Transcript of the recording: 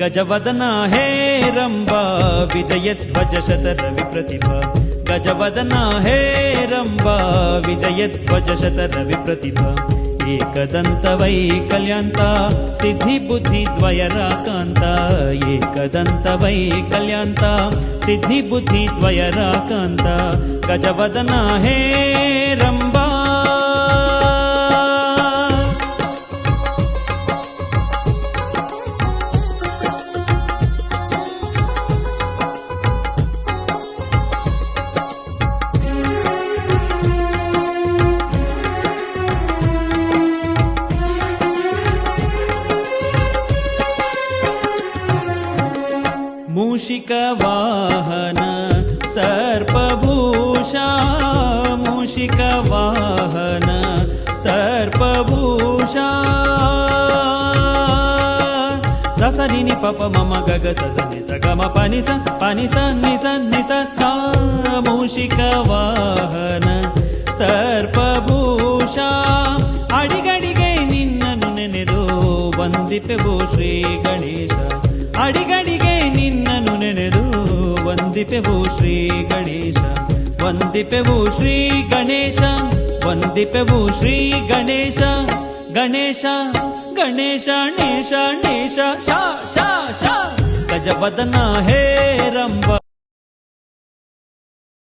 ಗಜವದನ ಹೇ ರಂಬ ವಿಜಯಧ್ವಜ ಶತರವಿ ಪ್ರತಿಭಾ ಗಜವದನ ಹೇ ರಂಬ ವಿಜಯಧ್ವಜ ಶತರವಿ ಪ್ರತಿಭಾ ಏಕದಂತ ವೈಕಲ್ಯಾಂತ ಸಿದ್ಧಿ ಬುದ್ಧಿ ದ್ವಯರಾಕಾಂತ ಏಕದಂತ ವೈಕಲ್ಯಾಂತ ಸಿದ್ಧಿ ಬುದ್ಧಿ ದ್ವಯರಾಕಾಂತ ಗಜವದನ ಹೇ ರಂಬ मूषिक वाहन सर्पभूषा मूषिक वाहन सर्पभूषा ससनिनि पप मम गग ससनि सगम पनि स नि स सा मूषिक वाहन सर्पभूषा अडिगडिगे निन्ननु नेनेदु वंदिपेवो श्री गणेश ಅಡಿಗಡಿಗೆ ನಿನ್ನನು ನೆನೆದು ವಂದಿಪೆವು ಶ್ರೀ ಗಣೇಶ ವಂದಿಪೆವು ಶ್ರೀ ಗಣೇಶ ವಂದಿಪೆವು ಶ್ರೀ ಗಣೇಶ ಗಣೇಶ ಗಣೇಶ ನೇಶ ನೇಶ ಶಾ ಶಾ ಶಾ ಗಜವದನ ಹೇ ರಂಬ